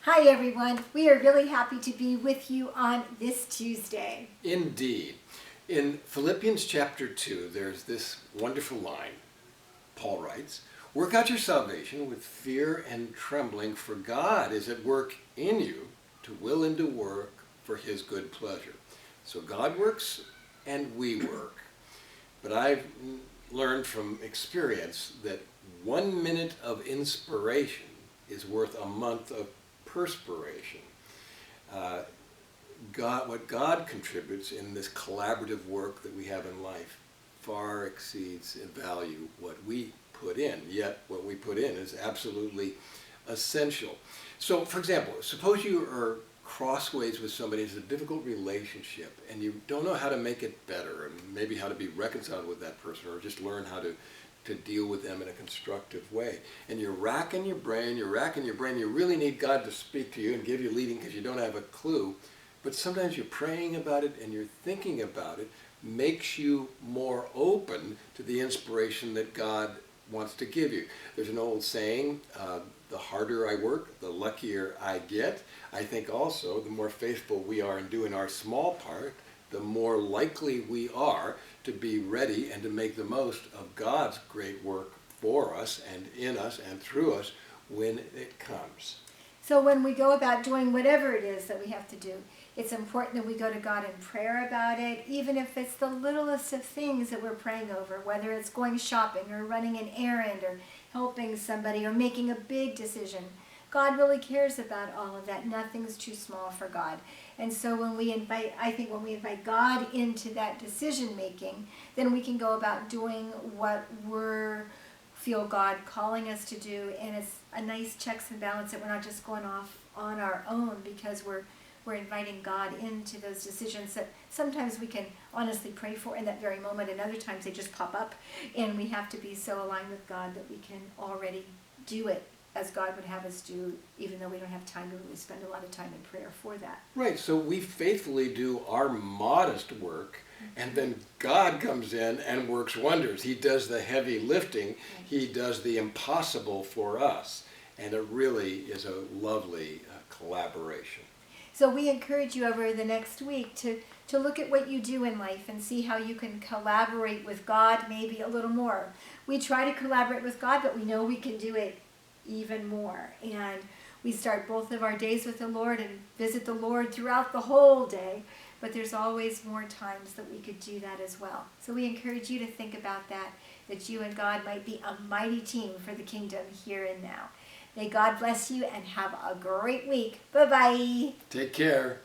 Hi everyone, we are really happy to be with you on this Tuesday. Indeed. In Philippians chapter 2, there's this wonderful line. Paul writes, "Work out your salvation with fear and trembling, for God is at work in you to will and to work for his good pleasure." So God works and we work. But I've learned from experience that 1 minute of inspiration is worth a month of perspiration. What God contributes in this collaborative work that we have in life far exceeds in value what we put in, yet what we put in is absolutely essential. So, for example, suppose you are crossways with somebody who's a difficult relationship and you don't know how to make it better and maybe how to be reconciled with that person or just learn how to deal with them in a constructive way. And you're racking your brain, you really need God to speak to you and give you leading because you don't have a clue. But sometimes you're praying about it and you're thinking about it makes you more open to the inspiration that God wants to give you. There's an old saying, the harder I work, the luckier I get. I think also the more faithful we are in doing our small part, the more likely we are to be ready and to make the most of God's great work for us and in us and through us when it comes. So when we go about doing whatever it is that we have to do, it's important that we go to God in prayer about it, even if it's the littlest of things that we're praying over, whether it's going shopping or running an errand or helping somebody or making a big decision. God really cares about all of that. Nothing's too small for God. And so when we invite God into that decision making, then we can go about doing what we feel God calling us to do. And it's a nice checks and balance that we're not just going off on our own because we're inviting God into those decisions that sometimes we can honestly pray for in that very moment, and other times they just pop up, and we have to be so aligned with God that we can already do it as God would have us do, even though we don't have time to really spend a lot of time in prayer for that. Right, so we faithfully do our modest work, and then God comes in and works wonders. He does the heavy lifting. He does the impossible for us, and it really is a lovely collaboration. So we encourage you over the next week to look at what you do in life and see how you can collaborate with God maybe a little more. We try to collaborate with God, but we know we can do it even more. And we start both of our days with the Lord and visit the Lord throughout the whole day, but there's always more times that we could do that as well. So we encourage you to think about that you and God might be a mighty team for the kingdom here and now. May God bless you and have a great week. Bye-bye. Take care.